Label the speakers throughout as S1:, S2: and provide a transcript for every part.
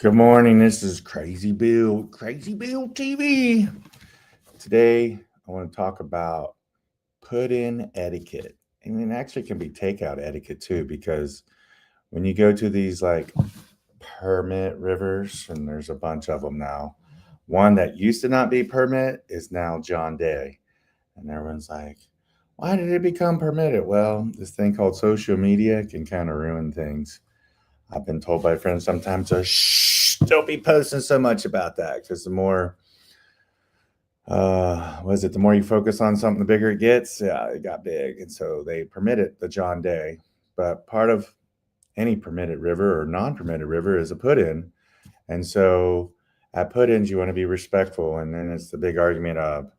S1: Good morning. This is Crazy Bill TV. Today, I want to talk about put-in etiquette. And it actually can be takeout etiquette too, because when you go to these like permit rivers, and there's a bunch of them now, one that used to not be permit is now John Day. And everyone's like, why did it become permitted? Well, this thing called social media can kind of ruin things. I've been told by friends sometimes to shh, don't be posting so much about that because the more, the more you focus on something, the bigger it gets. Yeah, it got big. And so they permitted the John Day. But part of any permitted river or non permitted river is a put in. And so at put ins, you want to be respectful. And then it's the big argument of,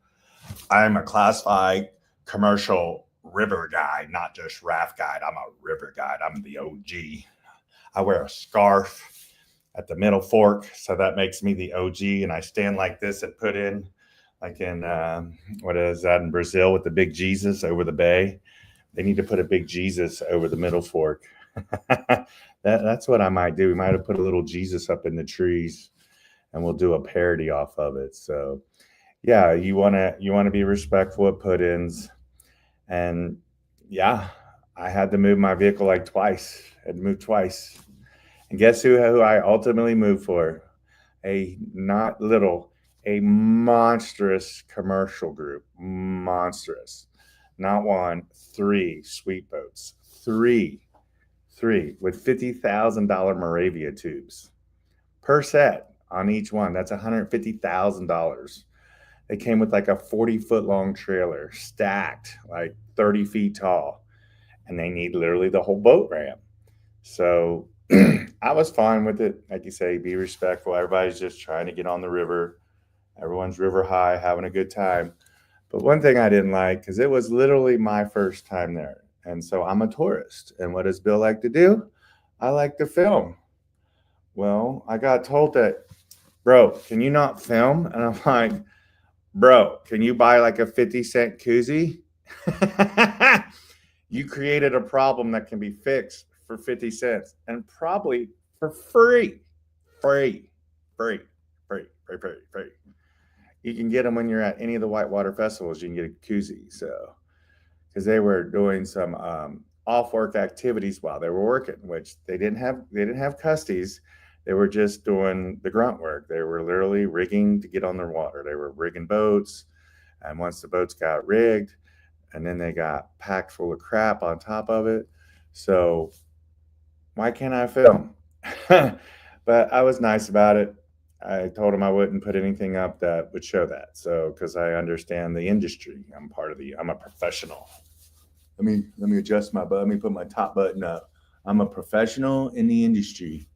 S1: I'm a classified commercial river guide, not just raft guide. I'm a river guide. I'm the OG. I wear a scarf at the Middle Fork, so that makes me the OG. And I stand like this at put in, like in what is that in Brazil with the big Jesus over the bay. They need to put a big Jesus over the Middle Fork. That's what I might do. We might have put a little Jesus up in the trees, and we'll do a parody off of it. So, yeah, you wanna be respectful at put-ins, and yeah, I had to move my vehicle like twice. I had to move twice. And guess who I ultimately moved for? A not little, a monstrous commercial group. Monstrous. Not one, three sweet boats. Three with $50,000 Moravia tubes per set on each one. That's $150,000. They came with like a 40-foot long trailer, stacked like 30 feet tall, and they need literally the whole boat ramp. So I was fine with it. Like you say, be respectful. Everybody's just trying to get on the river. Everyone's river high, having a good time. But one thing I didn't like, because it was literally my first time there. And so I'm a tourist. And what does Bill like to do? I like to film. Well, I got told that, bro, can you not film? And I'm like, bro, can you buy like a 50-cent koozie? You created a problem that can be fixed for 50 cents and probably for free. Free, free, free, free, free, free. You can get them when you're at any of the whitewater festivals. You can get a koozie. So, because they were doing some off-work activities while they were working, which they didn't have custies. They were just doing the grunt work. They were literally rigging to get on their water. They were rigging boats, and once the boats got rigged, and then they got packed full of crap on top of it. So why can't I film? But I was nice about it. I told him I wouldn't put anything up that would show that. So, because I understand the industry, I'm a professional. Let me adjust my button. Let me put my top button up. I'm a professional in the industry.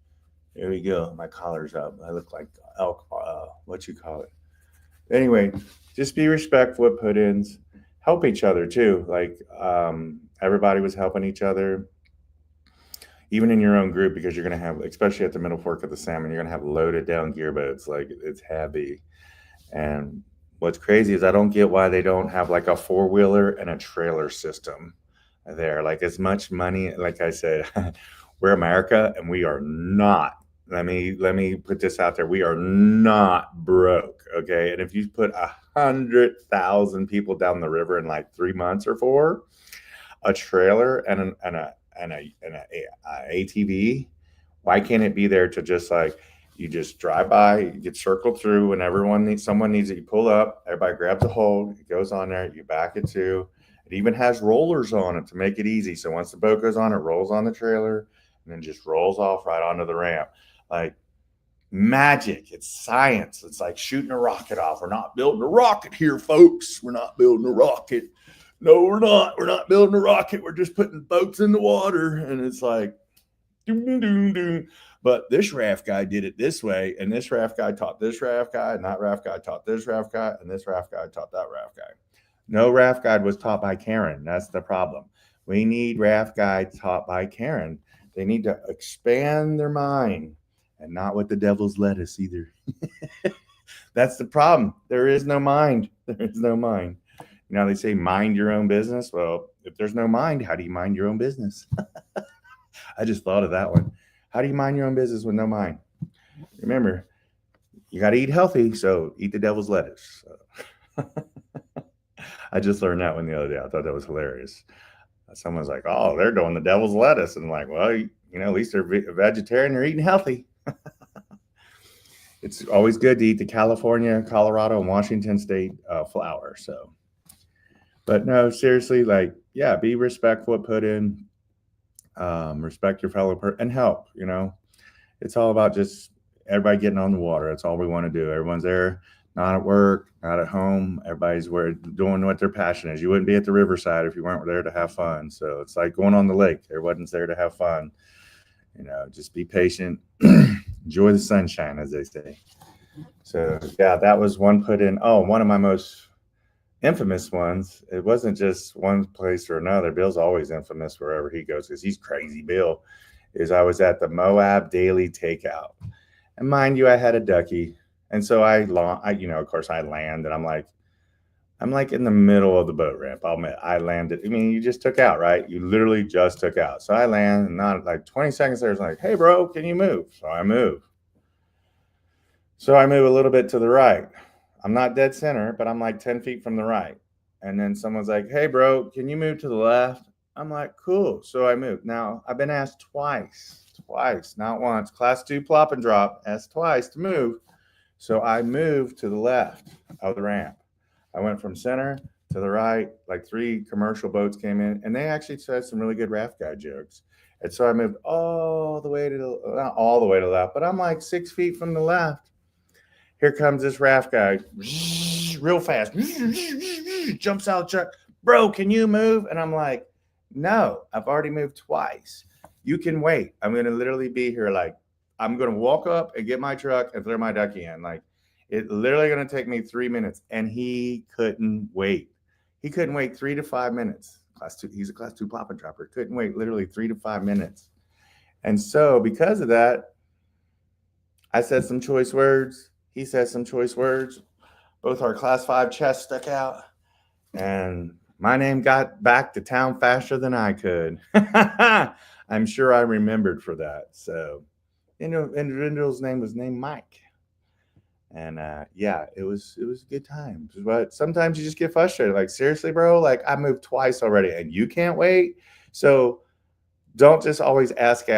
S1: There we go. My collar's up. I look like elk. What you call it? Anyway, just be respectful at put-ins. Help each other too. Like everybody was helping each other, even in your own group, because you're going to have, especially at the Middle Fork of the Salmon, you're going to have loaded down gear boats. Like it's heavy. And what's crazy is I don't get why they don't have like a four-wheeler and a trailer system there. Like as much money, like I said, we're America and we are not. Let me put this out there. We are not broke. Okay. And if you put 100,000 people down the river in like 3 months or four, a trailer and a ATV, why can't it be there to just like you just drive by, you get circled through, and someone needs it, you pull up, everybody grabs a hold, it goes on there, you back it to. It even has rollers on it to make it easy. So once the boat goes on, it rolls on the trailer and then just rolls off right onto the ramp. Like magic. It's science. It's like shooting a rocket off. We're not building a rocket here, folks. We're not building a rocket. No, we're not. We're not building a rocket. We're just putting boats in the water. And it's like, doom, doom, doom. But this raft guy did it this way. And this raft guy taught this raft guy. And that raft guy taught this raft guy. And this raft guy taught that raft guy. No raft guide was taught by Karen. That's the problem. We need raft guides taught by Karen. They need to expand their mind and not with the devil's lettuce either. That's the problem. There is no mind. There is no mind. You know, they say mind your own business. Well, if there's no mind, how do you mind your own business? I just thought of that one. How do you mind your own business with no mind? Remember, you got to eat healthy, so eat the devil's lettuce. So. I just learned that one the other day. I thought that was hilarious. Someone's like, "Oh, they're doing the devil's lettuce," and I'm like, "Well, at least they're vegetarian. They're eating healthy." It's always good to eat the California, Colorado, and Washington State flour. So, but no, seriously, like, yeah, be respectful. Put in, respect your fellow and help. It's all about just everybody getting on the water. That's all we want to do. Everyone's there, not at work, not at home. Everybody's doing what their passion is. You wouldn't be at the riverside if you weren't there to have fun. So it's like going on the lake. Everyone's there to have fun. Just be patient. Enjoy the sunshine, as they say. So yeah, that was one put in. Oh, one of my most infamous ones. It wasn't just one place or another. Bill's always infamous wherever he goes because he's crazy. Bill is I was at the Moab Daily Takeout, and mind you, I had a ducky, and so of course, I land, and I'm like in the middle of the boat ramp. I'll admit, I landed. I mean, you just took out, right? You literally just took out. So I land, and not like 20 seconds later, it's like, "Hey, bro, can you move?" So I move. So I move a little bit to the right. I'm not dead center, but I'm like 10 feet from the right. And then someone's like, "Hey, bro, can you move to the left?" I'm like, "Cool." So I moved. Now, I've been asked twice, not once. Class 2 plop and drop, asked twice to move. So I moved to the left of the ramp. I went from center to the right. Like 3 commercial boats came in, and they actually said some really good raft guy jokes. And so I moved all the way not all the way to the left, but I'm like 6 feet from the left. Here comes this raft guy, real fast, jumps out of the truck. "Bro, can you move?" And I'm like, "No, I've already moved twice. You can wait. I'm going to literally be here. Like, I'm going to walk up and get my truck and throw my ducky in. Like, it's literally going to take me 3 minutes." And he couldn't wait. He couldn't wait 3 to 5 minutes. Class 2, he's a class 2 plop and dropper. Couldn't wait literally 3 to 5 minutes. And so because of that, I said some choice words. He said some choice words. Both our class 5 chests stuck out. And my name got back to town faster than I could. I'm sure I remembered for that. So, individual's name was named Mike. And yeah, it was a good time. But sometimes you just get frustrated. Like, seriously, bro, like I moved twice already and you can't wait. So don't just always ask.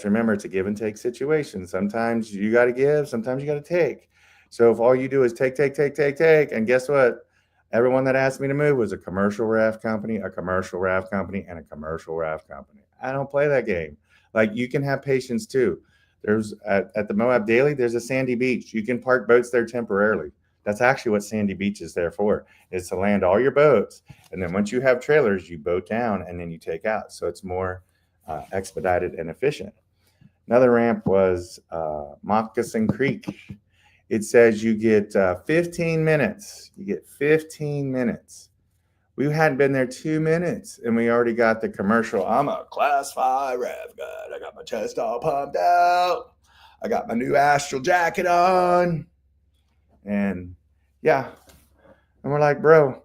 S1: Remember, it's a give and take situation. Sometimes you got to give, sometimes you got to take. So if all you do is take, and guess what? Everyone that asked me to move was a commercial raft company, a commercial raft company, and a commercial raft company. I don't play that game. Like, you can have patience too. There's at the Moab Daily, there's a sandy beach. You can park boats there temporarily. That's actually what sandy beach is there for, is to land all your boats. And then once you have trailers, you boat down and then you take out. So it's more expedited and efficient. Another ramp was Moccasin Creek. It says you get 15 minutes. You get 15 minutes. We hadn't been there 2 minutes, and we already got the commercial. "I'm a class 5 raft guy. I got my chest all pumped out. I got my new Astral jacket on." And yeah, and we're like, "Bro,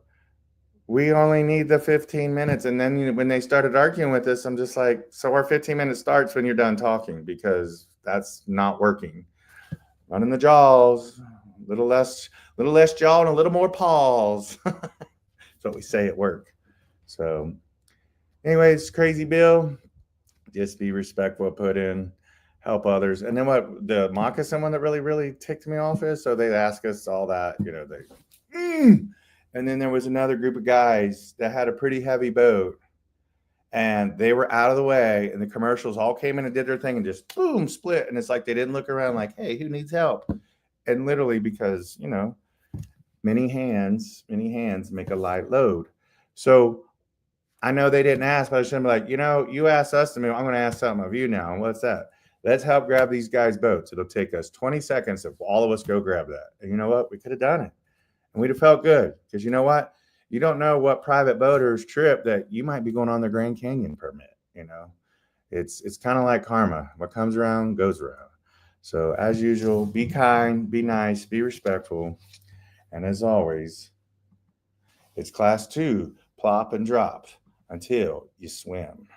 S1: we only need the 15 minutes." And then when they started arguing with us, I'm just like, "So our 15 minutes starts when you're done talking, because that's not working." Running the jaws, a little less jaw and a little more paws. That's what we say at work. So, anyways, crazy Bill, just be respectful, put in, help others. And then what the moccasin one that really, really ticked me off is, so they ask us all that, and then there was another group of guys that had a pretty heavy boat, and they were out of the way, and the commercials all came in and did their thing and just boom, split. And it's like they didn't look around like, "Hey, who needs help?" And literally, because many hands make a light load. So I know they didn't ask, but I should be like, you asked us to move. I'm going to ask something of you now. And what's that? Let's help grab these guys' boats. It'll take us 20 seconds if all of us go grab that. And you know what? We could have done it. And we'd have felt good. Because you know what? You don't know what private boaters trip that you might be going on the Grand Canyon permit. It's kind of like karma. What comes around goes around. So as usual, be kind, be nice, be respectful. And as always, it's class 2, plop and drop until you swim.